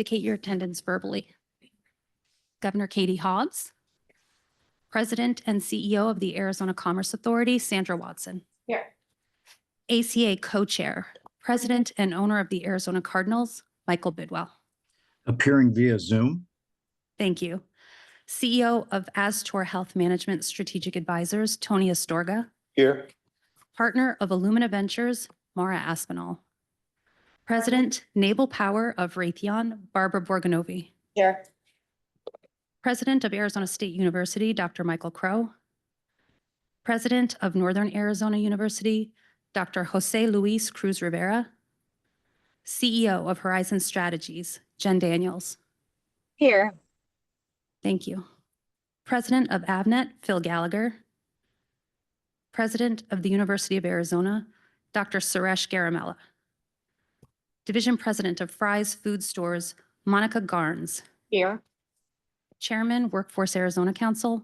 indicate your attendance verbally. Governor Katie Hobbs, President and CEO of the Arizona Commerce Authority, Sandra Watson. Here. ACA Co-Chair, President and owner of the Arizona Cardinals, Michael Bidwell. Appearing via Zoom. Thank you. CEO of Astor Health Management Strategic Advisors, Tony Astorga. Here. Partner of Illumina Ventures, Mara Aspinall. President, Naval Power of Raytheon, Barbara Borganovi. Here. President of Arizona State University, Dr. Michael Crow. President of Northern Arizona University, Dr. Jose Luis Cruz Rivera. CEO of Horizon Strategies, Jen Daniels. Here. Thank you. President of Avnet, Phil Gallagher. President of the University of Arizona, Dr. Suresh Garamella. Division President of Fry's Food Stores, Monica Garnes. Here. Chairman, Workforce Arizona Council,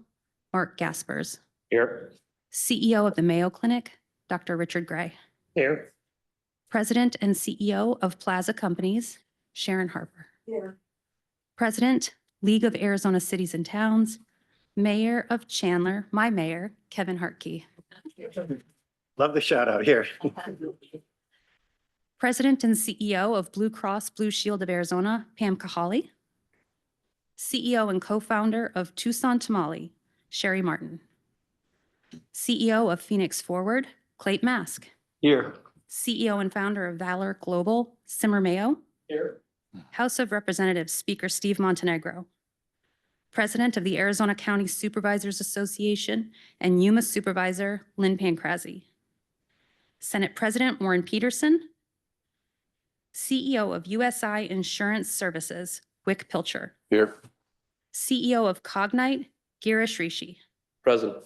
Mark Gaspers. Here. CEO of the Mayo Clinic, Dr. Richard Gray. Here. President and CEO of Plaza Companies, Sharon Harper. Here. President, League of Arizona Cities and Towns, Mayor of Chandler, my mayor, Kevin Hartke. Love the shout out here. President and CEO of Blue Cross Blue Shield of Arizona, Pam Kahali. CEO and co-founder of Tucson Tamale, Sherry Martin. CEO of Phoenix Forward, Clayton Mask. Here. CEO and founder of Valor Global, Simmer Mayo. Here. House of Representatives Speaker Steve Montenegro. President of the Arizona County Supervisors Association and Yuma Supervisor Lynn Pancrazzi. Senate President Warren Peterson. CEO of USI Insurance Services, Wick Pilcher. Here. CEO of Cognite, Girish Rishi. Present.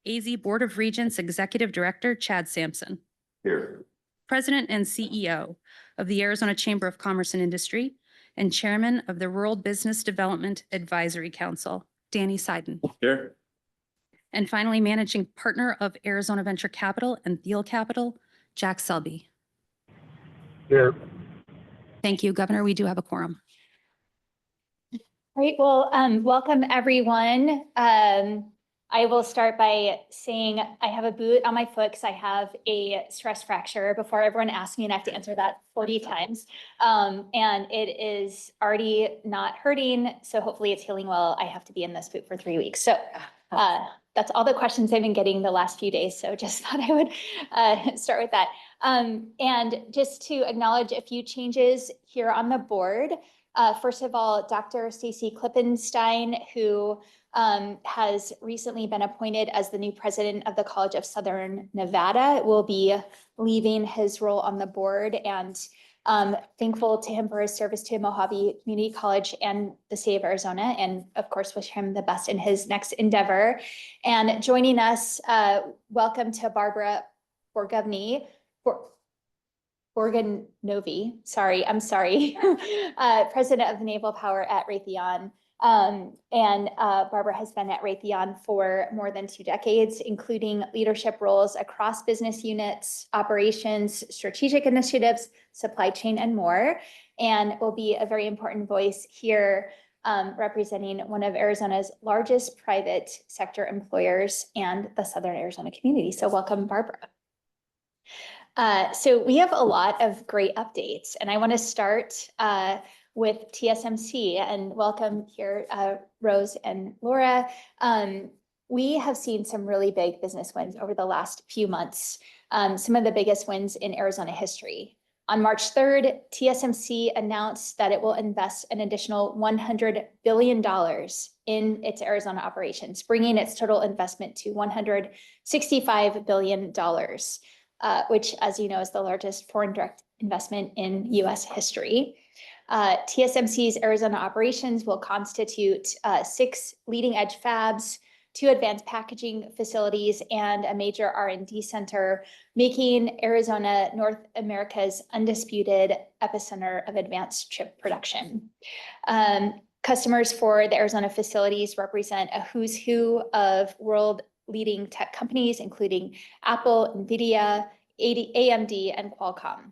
AZ Board of Regents Executive Director, Chad Sampson. Here. President and CEO of the Arizona Chamber of Commerce and Industry and Chairman of the Rural Business Development Advisory Council, Danny Seiden. Here. And finally, Managing Partner of Arizona Venture Capital and Thiel Capital, Jack Selby. Here. Thank you, Governor. We do have a quorum. Great. Well, welcome everyone. I will start by saying I have a boot on my foot because I have a stress fracture. Before everyone asks me, and I have to answer that 40 times. And it is already not hurting. So hopefully it's healing well. I have to be in this boot for 3 weeks. So that's all the questions I've been getting the last few days. So just thought I would start with that. And just to acknowledge a few changes here on the board. First of all, Dr. Stacy Klippenstein, who has recently been appointed as the new president of the College of Southern Nevada, will be leaving his role on the board, and thankful to him for his service to Mojave Community College and the state of Arizona, and of course wish him the best in his next endeavor. And joining us, welcome to Barbara Borganovi. Sorry, I'm sorry. President of the Naval Power at Raytheon. And Barbara has been at Raytheon for more than 2 decades, including leadership roles across business units, operations, strategic initiatives, supply chain, and more, and will be a very important voice here representing one of Arizona's largest private sector employers and the Southern Arizona community. So welcome, Barbara. So we have a lot of great updates, and I want to start with TSMC, and welcome here, Rose and Laura. We have seen some really big business wins over the last few months, some of the biggest wins in Arizona history. On March 3rd, TSMC announced that it will invest an additional $100 billion in its Arizona operations, bringing its total investment to $165 billion. Which, as you know, is the largest foreign direct investment in U.S. history. TSMC's Arizona operations will constitute 6 leading-edge fabs, 2 advanced packaging facilities, and a major R&D center, making Arizona North America's undisputed epicenter of advanced chip production. Customers for the Arizona facilities represent a who's who of world-leading tech companies, including Apple, NVIDIA, AMD, and Qualcomm.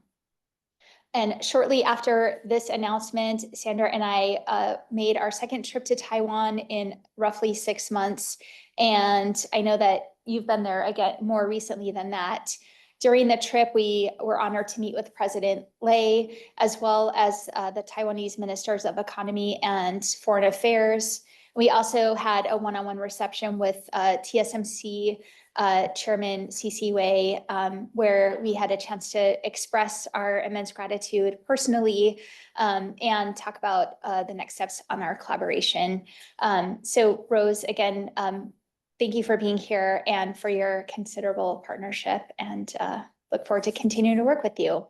And shortly after this announcement, Sandra and I made our second trip to Taiwan in roughly 6 months. And I know that you've been there again more recently than that. During the trip, we were honored to meet with President Lei, as well as the Taiwanese Ministers of Economy and Foreign Affairs. We also had a one-on-one reception with TSMC Chairman C.C. Wei, where we had a chance to express our immense gratitude personally and talk about the next steps on our collaboration. So Rose, again, thank you for being here and for your considerable partnership, and look forward to continuing to work with you.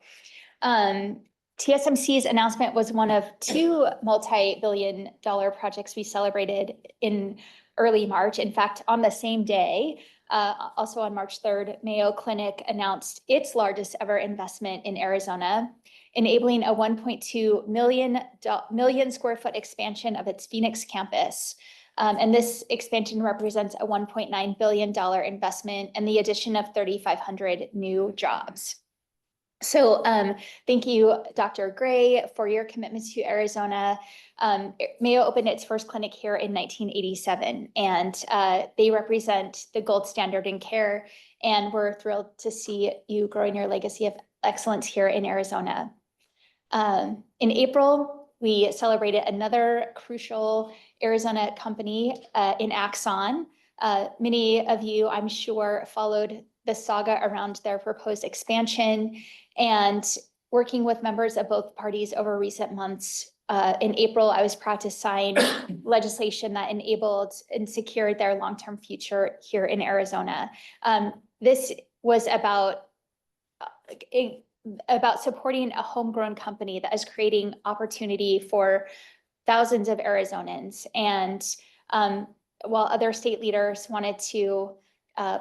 TSMC's announcement was one of 2 multi-billion-dollar projects we celebrated in early March. In fact, on the same day, also on March 3rd, Mayo Clinic announced its largest ever investment in Arizona, enabling a 1.2 million square foot expansion of its Phoenix campus. And this expansion represents a $1.9 billion investment and the addition of 3,500 new jobs. So thank you, Dr. Gray, for your commitment to Arizona. Mayo opened its first clinic here in 1987, and they represent the gold standard in care. And we're thrilled to see you growing your legacy of excellence here in Arizona. In April, we celebrated another crucial Arizona company in Axon. Many of you, I'm sure, followed the saga around their proposed expansion, and working with members of both parties over recent months. In April, I was proud to sign legislation that enabled and secured their long-term future here in Arizona. This was about supporting a homegrown company that is creating opportunity for thousands of Arizonans. And while other state leaders wanted to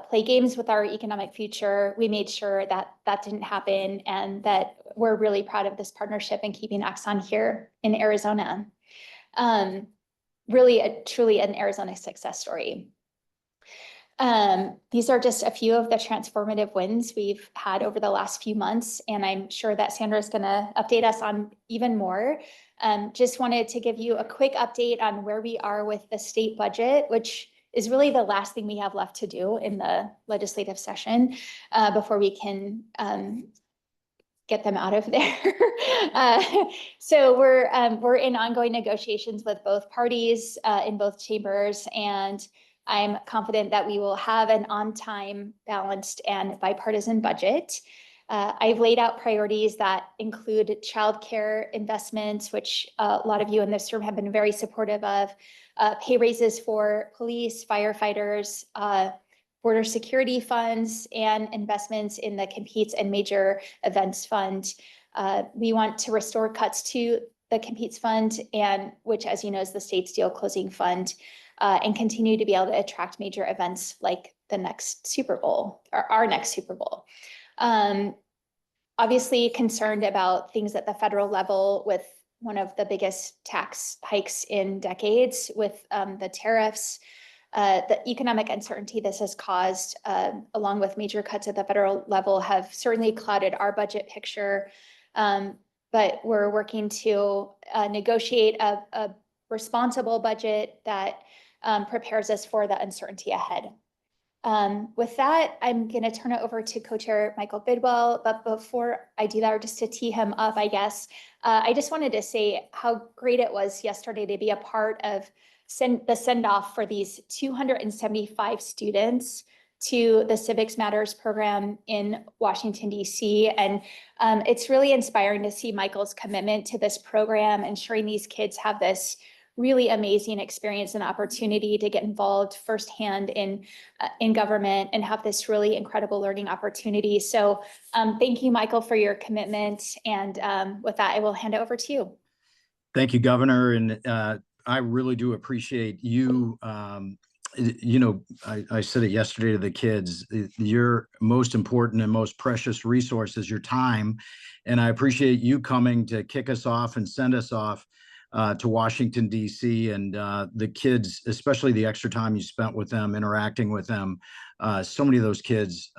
play games with our economic future, we made sure that that didn't happen, and that we're really proud of this partnership and keeping Axon here in Arizona. Really, truly an Arizona success story. These are just a few of the transformative wins we've had over the last few months, and I'm sure that Sandra is going to update us on even more. Just wanted to give you a quick update on where we are with the state budget, which is really the last thing we have left to do in the legislative session before we can get them out of there. So we're in ongoing negotiations with both parties in both chambers, and I'm confident that we will have an on-time, balanced, and bipartisan budget. I've laid out priorities that include childcare investments, which a lot of you in this room have been very supportive of, pay raises for police, firefighters, border security funds, and investments in the Competes and Major Events Fund. We want to restore cuts to the Competes Fund, and which, as you know, is the state's deal closing fund, and continue to be able to attract major events like the next Super Bowl, or our next Super Bowl. Obviously concerned about things at the federal level with one of the biggest tax hikes in decades with the tariffs, the economic uncertainty this has caused, along with major cuts at the federal level, have certainly clouded our budget picture. But we're working to negotiate a responsible budget that prepares us for the uncertainty ahead. With that, I'm going to turn it over to co-chair Michael Bidwell. But before I do that, or just to tee him up, I guess, I just wanted to say how great it was yesterday to be a part of the send-off for these 275 students to the Civics Matters program in Washington, D.C. And it's really inspiring to see Michael's commitment to this program, ensuring these kids have this really amazing experience and opportunity to get involved firsthand in government and have this really incredible learning opportunity. So thank you, Michael, for your commitment. And with that, I will hand it over to you. Thank you, Governor. And I really do appreciate you. You know, I said it yesterday to the kids, your most important and most precious resource is your time. And I appreciate you coming to kick us off and send us off to Washington, D.C. and the kids, especially the extra time you spent with them, interacting with them. So many of those kids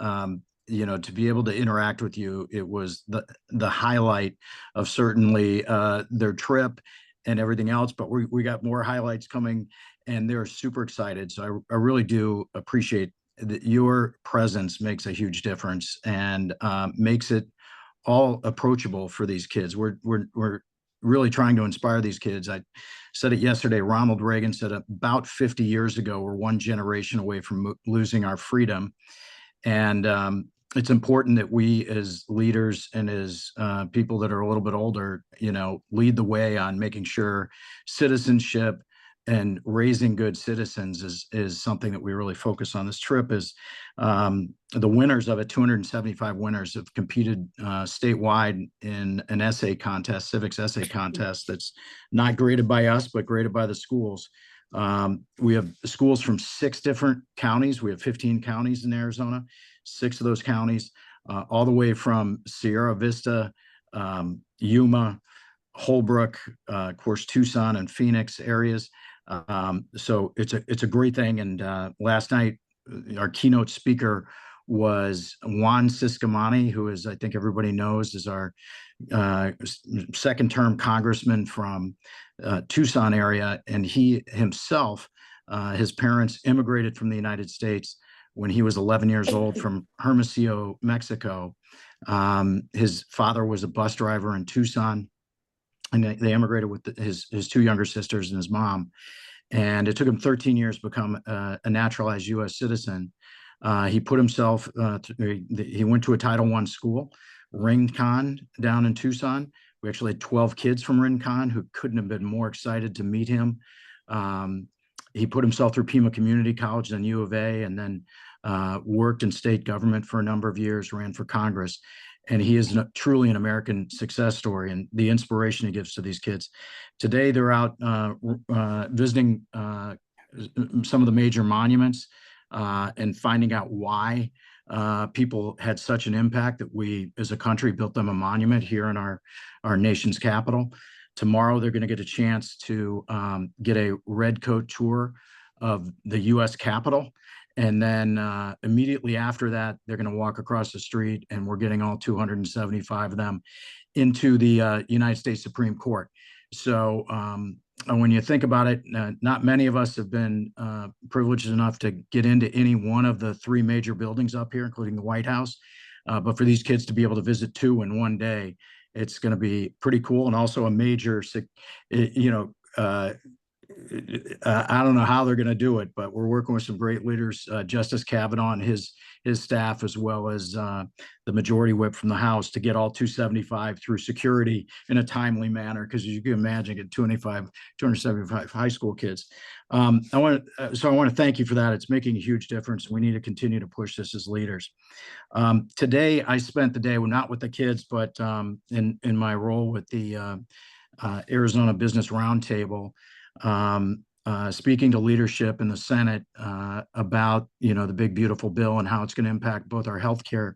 to be able to interact with you, it was the highlight of certainly their trip and everything else. But we got more highlights coming, and they're super excited. So I really do appreciate that your presence makes a huge difference and makes it all approachable for these kids. We're really trying to inspire these kids. I said it yesterday. Ronald Reagan said about 50 years ago, we're one generation away from losing our freedom. And it's important that we as leaders and as people that are a little bit older, lead the way on making sure citizenship and raising good citizens is something that we really focus on. This trip is the winners of it, 275 winners have competed statewide in an essay contest, civics essay contest that's not graded by us, but graded by the schools. We have schools from 6 different counties. We have 15 counties in Arizona, 6 of those counties, all the way from Sierra Vista, Yuma, Holbrook, of course, Tucson and Phoenix areas. So it's a great thing. And last night, our keynote speaker was Juan Ciscomani, who is, I think everybody knows, is our second-term congressman from Tucson area. And he himself, his parents immigrated from the United States when he was 11 years old from Hermosillo, Mexico. His father was a bus driver in Tucson, and they immigrated with his 2 younger sisters and his mom. And it took him 13 years to become a naturalized U.S. citizen. He put himself, he went to a Title I school, Rincon, down in Tucson. We actually had 12 kids from Rincon who couldn't have been more excited to meet him. He put himself through Pima Community College and U of A, and then worked in state government for a number of years, ran for Congress. And he is truly an American success story, and the inspiration he gives to these kids. Today, they're out visiting some of the major monuments and finding out why people had such an impact that we, as a country, built them a monument here in our nation's capital. Tomorrow, they're going to get a chance to get a red coat tour of the U.S. Capitol. And then immediately after that, they're going to walk across the street, and we're getting all 275 of them into the United States Supreme Court. So when you think about it, not many of us have been privileged enough to get into any one of the 3 major buildings up here, including the White House. But for these kids to be able to visit 2 in one day, it's going to be pretty cool, and also a major, I don't know how they're going to do it, but we're working with some great leaders, Justice Kavanaugh and his staff, as well as the majority whip from the House, to get all 275 through security in a timely manner. Because as you can imagine, get 275 high school kids. I want to thank you for that. It's making a huge difference. We need to continue to push this as leaders. Today, I spent the day, well, not with the kids, but in my role with the Arizona Business Roundtable, speaking to leadership in the Senate about the big beautiful bill and how it's going to impact both our healthcare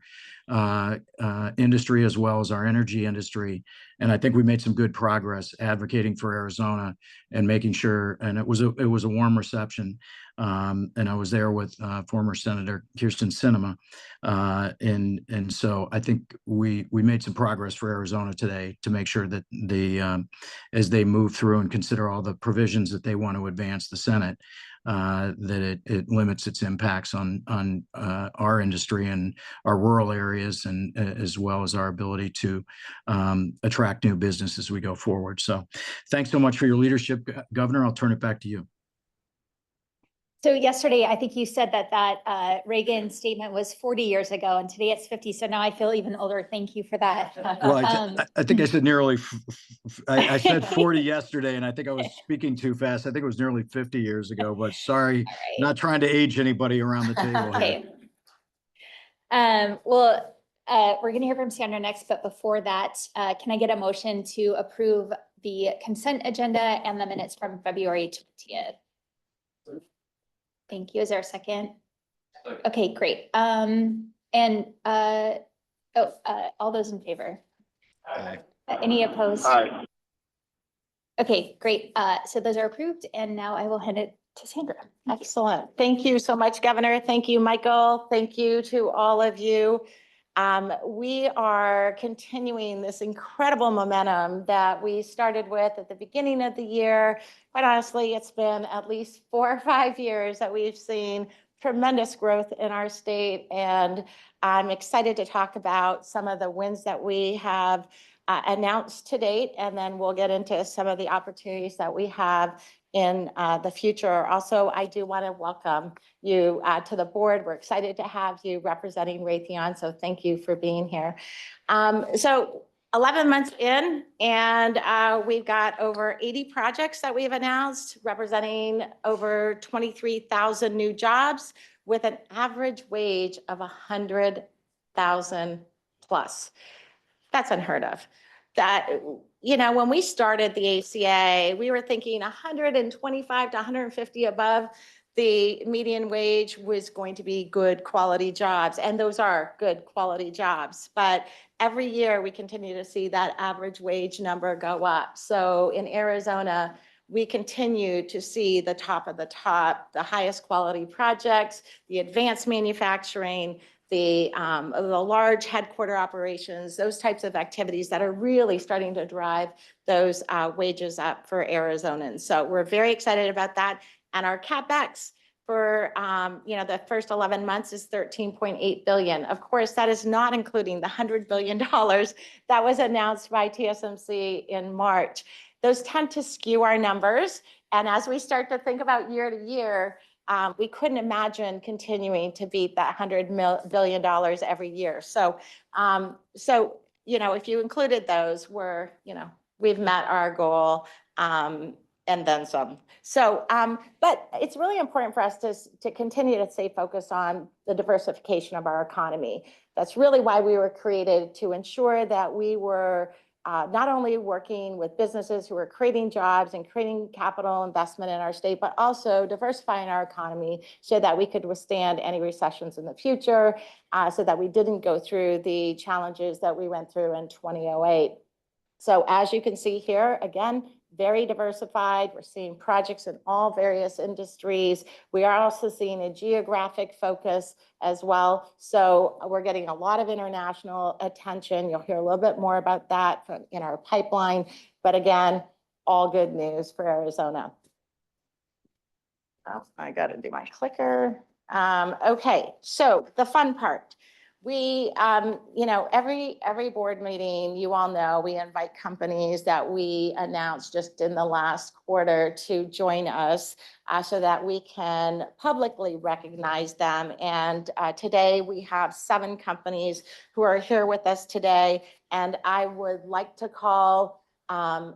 industry as well as our energy industry. And I think we made some good progress advocating for Arizona and making sure. And it was a warm reception. And I was there with former Senator Kirsten Sinema, and so I think we made some progress for Arizona today to make sure that as they move through and consider all the provisions that they want to advance the Senate, that it limits its impacts on our industry and our rural areas, and as well as our ability to attract new business as we go forward. So thanks so much for your leadership, Governor. I'll turn it back to you. So yesterday, I think you said that Reagan statement was 40 years ago, and today it's 50. So now I feel even older. Thank you for that. Well, I think I said nearly, I said 40 yesterday, and I think I was speaking too fast. I think it was nearly 50 years ago, but sorry, right. Not trying to age anybody around the table here. Okay. We're going to hear from Sandra next, but before that, can I get a motion to approve the consent agenda and the minutes from February 20th? Thank you. Is there a second? Okay, great. All those in favor? Aye. Any opposed? Aye. Okay, great. So those are approved, and now I will hand it to Sandra. Excellent. Thank you so much, Governor. Thank you, Michael. Thank you to all of you. We are continuing this incredible momentum that we started with at the beginning of the year. Quite honestly, it's been at least 4 or 5 years that we've seen tremendous growth in our state. And I'm excited to talk about some of the wins that we have announced to date. And then we'll get into some of the opportunities that we have in the future. Also, I do want to welcome you to the board. We're excited to have you representing Raytheon, so thank you for being here. So 11 months in, and we've got over 80 projects that we've announced, representing over 23,000 new jobs with an average wage of 100,000 plus. That's unheard of. That, you know, when we started the ACA, we were thinking 125 to 150 above the median wage was going to be good quality jobs. And those are good quality jobs. But every year we continue to see that average wage number go up. So in Arizona, we continue to see the top of the top, the highest quality projects, the advanced manufacturing, the large headquarter operations, those types of activities that are really starting to drive those wages up for Arizonans. So we're very excited about that. And our CapEx for the first 11 months is 13.8 billion. Of course, that is not including the $100 billion that was announced by TSMC in March. Those tend to skew our numbers. And as we start to think about year to year, we couldn't imagine continuing to beat that $100 billion every year. So, if you included those, we've met our goal and then some. So, but it's really important for us to continue to stay focused on the diversification of our economy. That's really why we were created, to ensure that we were not only working with businesses who are creating jobs and creating capital investment in our state, but also diversifying our economy so that we could withstand any recessions in the future, so that we didn't go through the challenges that we went through in 2008. So as you can see here, again, very diversified. We're seeing projects in all various industries. We are also seeing a geographic focus as well. So we're getting a lot of international attention. You'll hear a little bit more about that in our pipeline. But again, all good news for Arizona. Oh, I got to do my clicker. Okay, so the fun part. We, every board meeting, you all know, we invite companies that we announced just in the last quarter to join us so that we can publicly recognize them. And today we have 7 companies who are here with us today. And I would like to call on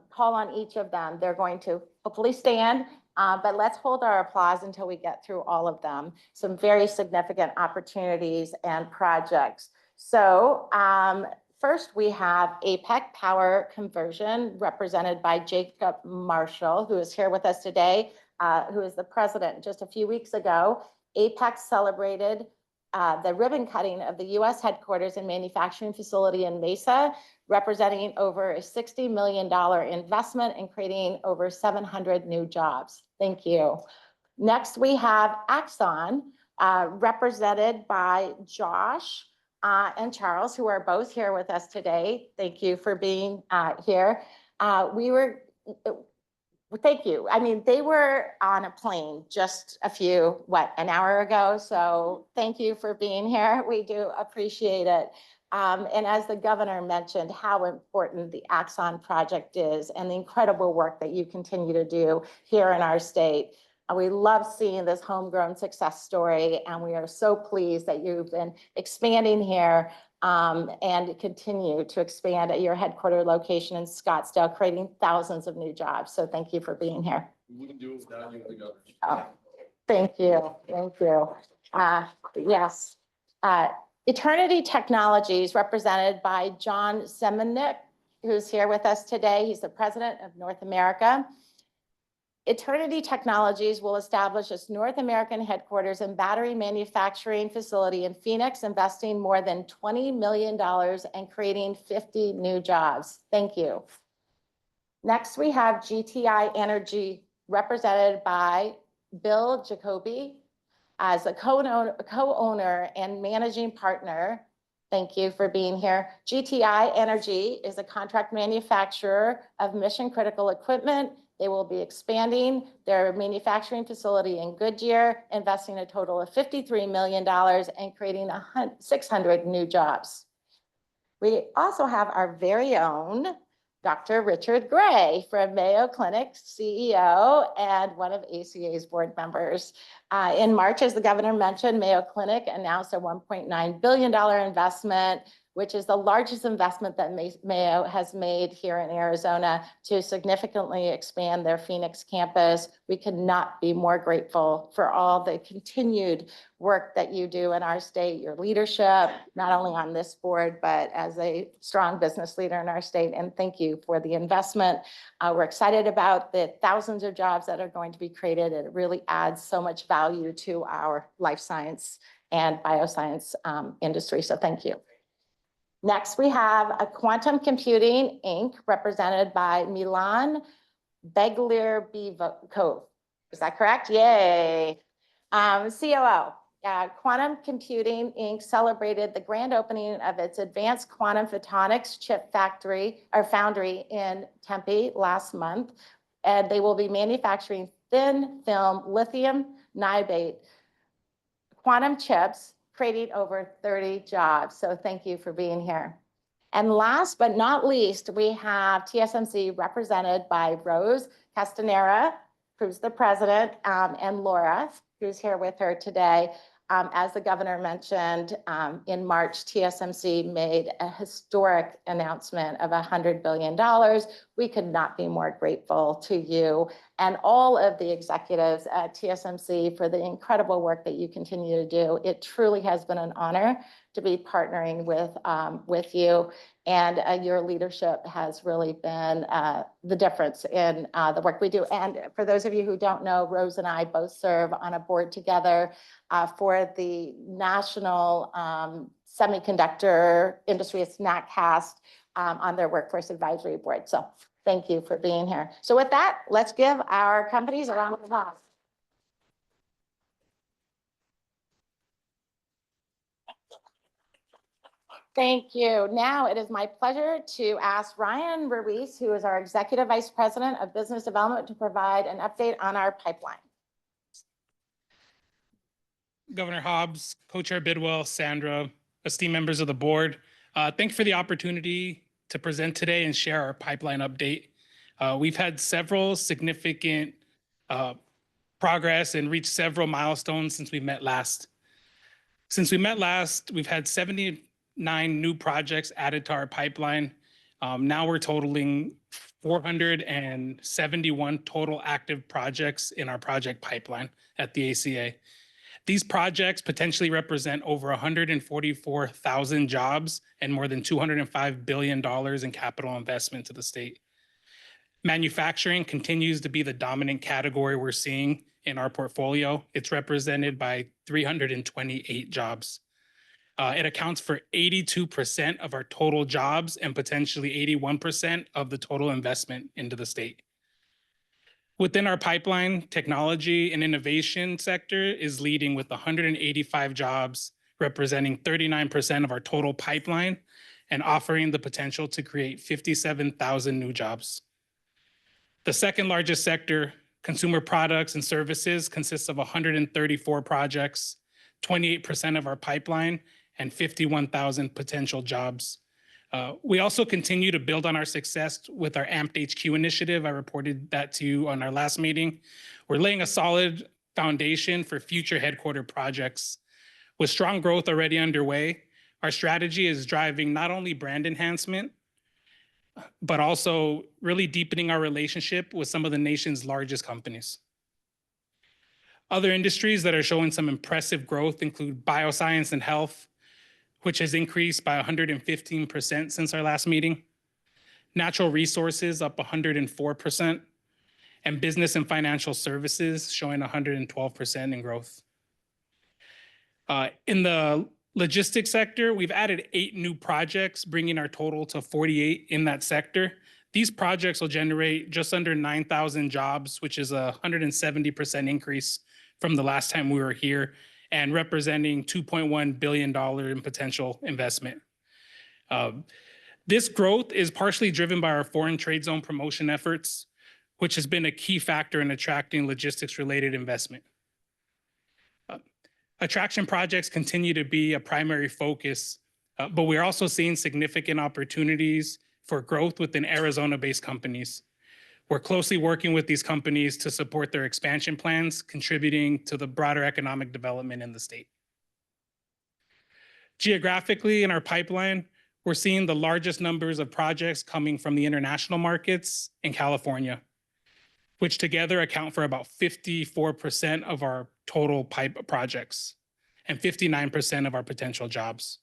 each of them. They're going to hopefully stand. But let's hold our applause until we get through all of them. Some very significant opportunities and projects. So first we have APEC Power Conversion, represented by Jacob Marshall, who is here with us today, who is the president. Just a few weeks ago, APEC celebrated the ribbon cutting of the U.S. headquarters and manufacturing facility in Mesa, representing over a $60 million investment and creating over 700 new jobs. Thank you. Next, we have Axon, represented by Josh and Charles, who are both here with us today. Thank you for being here. Thank you. I mean, they were on a plane just an hour ago. So thank you for being here. We do appreciate it. And as the governor mentioned, how important the Axon project is and the incredible work that you continue to do here in our state. We love seeing this homegrown success story, and we are so pleased that you've been expanding here and continue to expand at your headquarter location in Scottsdale, creating thousands of new jobs. So thank you for being here. We wouldn't do it without you, the governor. Oh, thank you. Thank you. Yes. Eternity Technologies, represented by John Semenuk, who's here with us today. He's the president of North America. Eternity Technologies will establish its North American headquarters and battery manufacturing facility in Phoenix, investing more than $20 million and creating 50 new jobs. Thank you. Next, we have GTI Energy, represented by Bill Jacoby as a co-owner and managing partner. Thank you for being here. GTI Energy is a contract manufacturer of mission critical equipment. They will be expanding their manufacturing facility in Goodyear, investing a total of $53 million and creating 600 new jobs. We also have our very own Dr. Richard Gray from Mayo Clinic, CEO and one of ACA's board members. In March, as the governor mentioned, Mayo Clinic announced a $1.9 billion investment, which is the largest investment that Mayo has made here in Arizona to significantly expand their Phoenix campus. We could not be more grateful for all the continued work that you do in our state, your leadership, not only on this board, but as a strong business leader in our state. And thank you for the investment. We're excited about the thousands of jobs that are going to be created. It really adds so much value to our life science and bioscience industry. So thank you. Next, we have a Quantum Computing, Inc., represented by Milan Beglier-Bivco. Is that correct? Yay. COO. Quantum Computing, Inc. celebrated the grand opening of its advanced quantum photonics chip foundry in Tempe last month. And they will be manufacturing thin film lithium niobate quantum chips, creating over 30 jobs. So thank you for being here. And last but not least, we have TSMC represented by Rose Castanera, who's the president, and Laura, who's here with her today. As the governor mentioned, in March, TSMC made a historic announcement of $100 billion. We could not be more grateful to you and all of the executives at TSMC for the incredible work that you continue to do. It truly has been an honor to be partnering with you, and your leadership has really been the difference in the work we do. And for those of you who don't know, Rose and I both serve on a board together for the National Semiconductor Industry, it's NACAST, on their Workforce Advisory Board. So thank you for being here. So with that, let's give our companies a round of applause. Thank you. Now it is my pleasure to ask Ryan Ruiz, who is our Executive Vice President of Business Development, to provide an update on our pipeline. Governor Hobbs, Co-Chair Bidwell, Sandra, esteemed members of the board, thank you for the opportunity to present today and share our pipeline update. We've had several significant progress and reached several milestones since we met last. We've had 79 new projects added to our pipeline. Now we're totaling 471 total active projects in our project pipeline at the ACA. These projects potentially represent over 144,000 jobs and more than $205 billion in capital investment to the state. Manufacturing continues to be the dominant category we're seeing in our portfolio. It's represented by 328 jobs. It accounts for 82% of our total jobs and potentially 81% of the total investment into the state. Within our pipeline, technology and innovation sector is leading with 185 jobs, representing 39% of our total pipeline and offering the potential to create 57,000 new jobs. The second largest sector, consumer products and services, consists of 134 projects, 28% of our pipeline, and 51,000 potential jobs. We also continue to build on our success with our AMPed HQ initiative. I reported that to you on our last meeting. We're laying a solid foundation for future headquarter projects. With strong growth already underway, our strategy is driving not only brand enhancement, but also really deepening our relationship with some of the nation's largest companies. Other industries that are showing some impressive growth include bioscience and health, which has increased by 115% since our last meeting, natural resources up 104%, and business and financial services showing 112% in growth. In the logistics sector, we've added 8 new projects, bringing our total to 48 in that sector. These projects will generate just under 9,000 jobs, which is a 170% increase from the last time we were here, and representing $2.1 billion in potential investment. This growth is partially driven by our foreign trade zone promotion efforts, which has been a key factor in attracting logistics-related investment. Attraction projects continue to be a primary focus, but we're also seeing significant opportunities for growth within Arizona-based companies. We're closely working with these companies to support their expansion plans, contributing to the broader economic development in the state. Geographically, in our pipeline, we're seeing the largest numbers of projects coming from the international markets in California, which together account for about 54% of our total pipe projects and 59% of our potential jobs.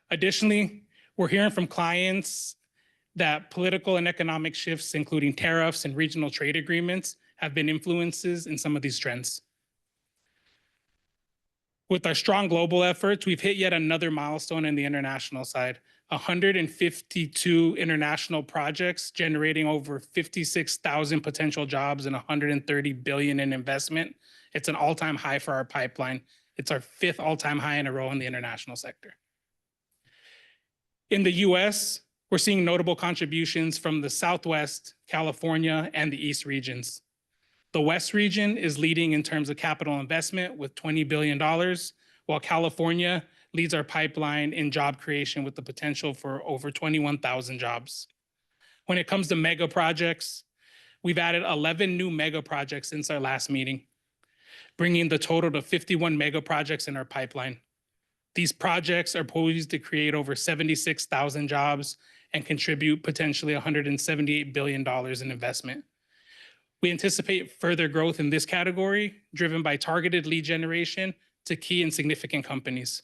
Additionally, we're hearing from clients that political and economic shifts, including tariffs and regional trade agreements, have been influences in some of these trends. With our strong global efforts, we've hit yet another milestone in the international side, 152 international projects generating over 56,000 potential jobs and 130 billion in investment. It's an all-time high for our pipeline. It's our 5th all-time high in a row in the international sector. In the US, we're seeing notable contributions from the Southwest, California, and the East regions. The West region is leading in terms of capital investment with $20 billion, while California leads our pipeline in job creation with the potential for over 21,000 jobs. When it comes to mega projects, we've added 11 new mega projects since our last meeting, bringing the total to 51 mega projects in our pipeline. These projects are poised to create over 76,000 jobs and contribute potentially $178 billion in investment. We anticipate further growth in this category, driven by targeted lead generation to key and significant companies.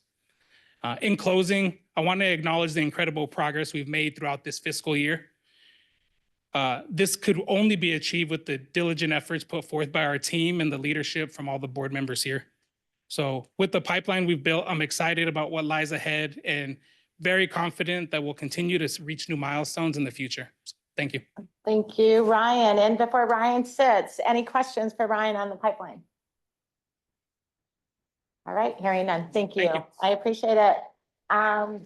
In closing, I want to acknowledge the incredible progress we've made throughout this fiscal year. This could only be achieved with the diligent efforts put forth by our team and the leadership from all the board members here. So with the pipeline we've built, I'm excited about what lies ahead and very confident that we'll continue to reach new milestones in the future. Thank you. Thank you, Ryan. And before Ryan sits, any questions for Ryan on the pipeline? All right, hearing none. Thank you. Thank you. I appreciate it.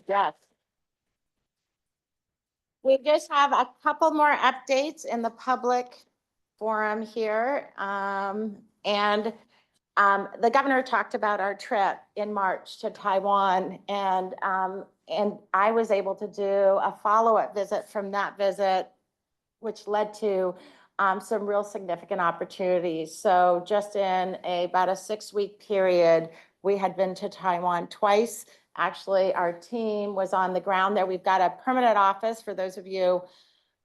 Yes. We just have a couple more updates in the public forum here. The governor talked about our trip in March to Taiwan, and I was able to do a follow-up visit from that visit, which led to some real significant opportunities. So just in about a 6-week period, we had been to Taiwan twice. Actually, our team was on the ground there. We've got a permanent office. For those of you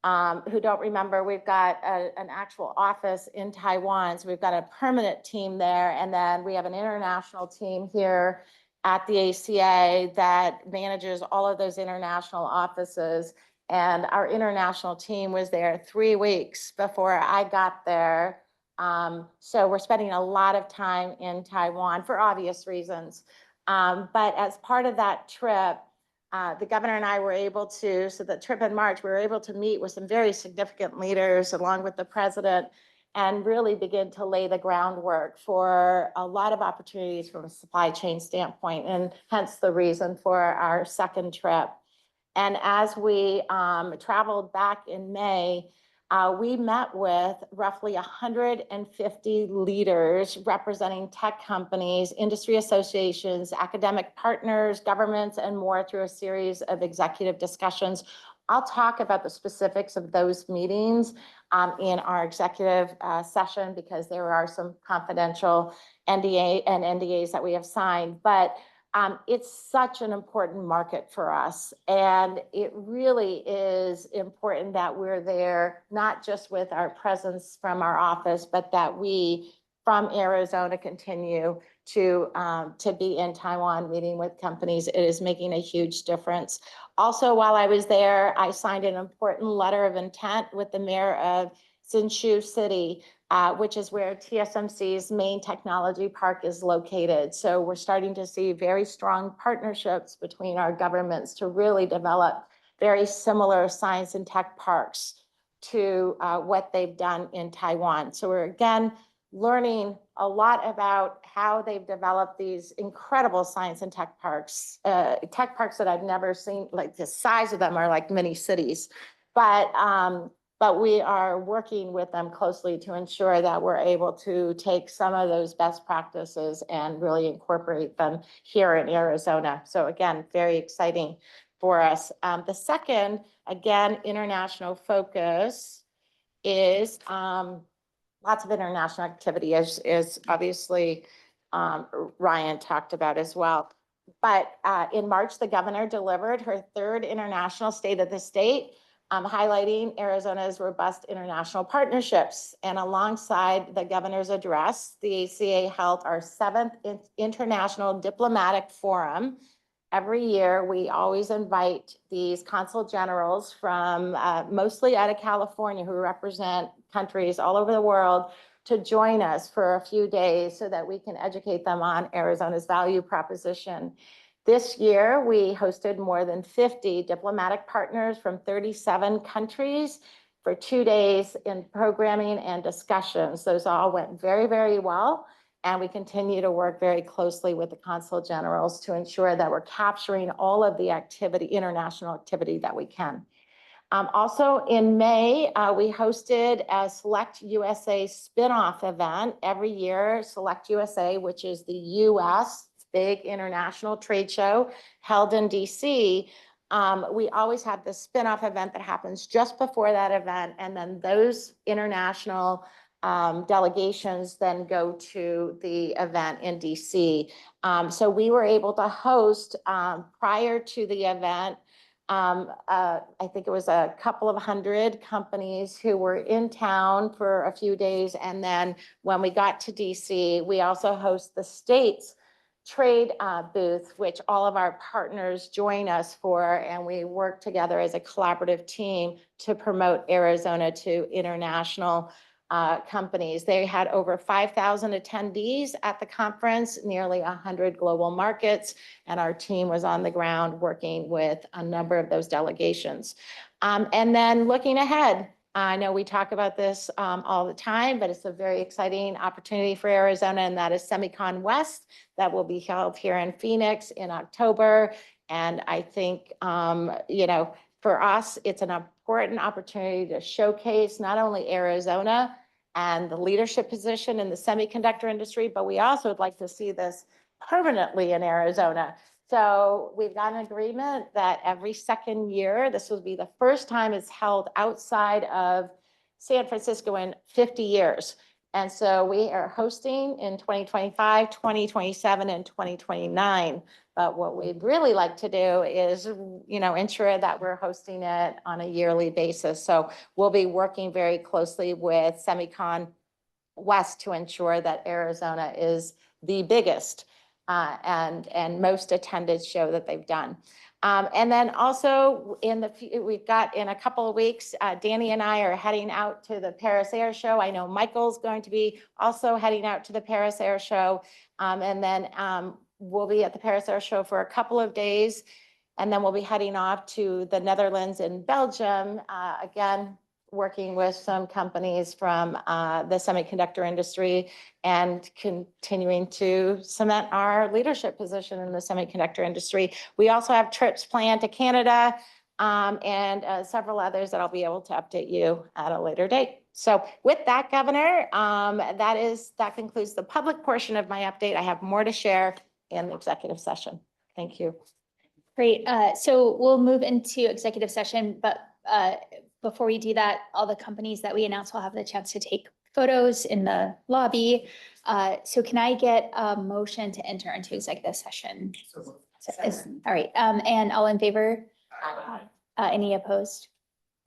who don't remember, we've got an actual office in Taiwan. So we've got a permanent team there. And then we have an international team here at the ACA that manages all of those international offices. And our international team was there 3 weeks before I got there. So we're spending a lot of time in Taiwan for obvious reasons. But as part of that trip, the governor and I were able to, so the trip in March, we were able to meet with some very significant leaders along with the president and really begin to lay the groundwork for a lot of opportunities from a supply chain standpoint, and hence the reason for our second trip. And as we traveled back in May, we met with roughly 150 leaders representing tech companies, industry associations, academic partners, governments, and more through a series of executive discussions. I'll talk about the specifics of those meetings in our executive session because there are some confidential NDA and NDAs that we have signed. But it's such an important market for us. And it really is important that we're there, not just with our presence from our office, but that we from Arizona continue to be in Taiwan meeting with companies. It is making a huge difference. Also, while I was there, I signed an important letter of intent with the mayor of Hsinchu City, which is where TSMC's main technology park is located. So we're starting to see very strong partnerships between our governments to really develop very similar science and tech parks to what they've done in Taiwan. So we're again learning a lot about how they've developed these incredible science and tech parks that I've never seen. Like the size of them are like mini cities, but we are working with them closely to ensure that we're able to take some of those best practices and really incorporate them here in Arizona. So again, very exciting for us. The second, again, international focus is lots of international activity, as obviously Ryan talked about as well. But in March, the governor delivered her third international State of the State, highlighting Arizona's robust international partnerships. And alongside the governor's address, the ACA held our 7th International Diplomatic Forum. Every year, we always invite these consul generals from mostly out of California who represent countries all over the world to join us for a few days so that we can educate them on Arizona's value proposition. This year, we hosted more than 50 diplomatic partners from 37 countries for 2 days in programming and discussions. Those all went very, very well. And we continue to work very closely with the consul generals to ensure that we're capturing all of the activity, international activity that we can. Also in May, we hosted a Select USA spinoff event every year. Select USA, which is the US big international trade show held in DC. We always have this spinoff event that happens just before that event. And then those international delegations then go to the event in DC. So we were able to host prior to the event, I think it was a couple of hundred companies who were in town for a few days. And then when we got to DC, we also host the state's trade booth, which all of our partners join us for. And we work together as a collaborative team to promote Arizona to international companies. They had over 5,000 attendees at the conference, nearly 100 global markets, and our team was on the ground working with a number of those delegations. And then looking ahead, I know we talk about this all the time, but it's a very exciting opportunity for Arizona, and that is SemiCon West that will be held here in Phoenix in October. And I think, you know, for us, it's an important opportunity to showcase not only Arizona and the leadership position in the semiconductor industry, but we also would like to see this permanently in Arizona. So we've got an agreement that every second year, this will be the first time it's held outside of San Francisco in 50 years. And so we are hosting in 2025, 2027, and 2029. But what we'd really like to do is, you know, ensure that we're hosting it on a yearly basis. So we'll be working very closely with SemiCon West to ensure that Arizona is the biggest and most attended show that they've done. And then also we've got in a couple of weeks, Danny and I are heading out to the Paris Air Show. I know Michael's going to be also heading out to the Paris Air Show. And then we'll be at the Paris Air Show for a couple of days. And then we'll be heading off to the Netherlands and Belgium, again, working with some companies from the semiconductor industry and continuing to cement our leadership position in the semiconductor industry. We also have trips planned to Canada and several others that I'll be able to update you at a later date. So with that, Governor, that concludes the public portion of my update. I have more to share in the executive session. Thank you. Great. So we'll move into executive session, but before we do that, all the companies that we announce will have the chance to take photos in the lobby. So can I get a motion to enter into executive session? All right. And all in favor? Any opposed?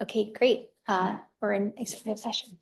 Okay, great. We're in executive session.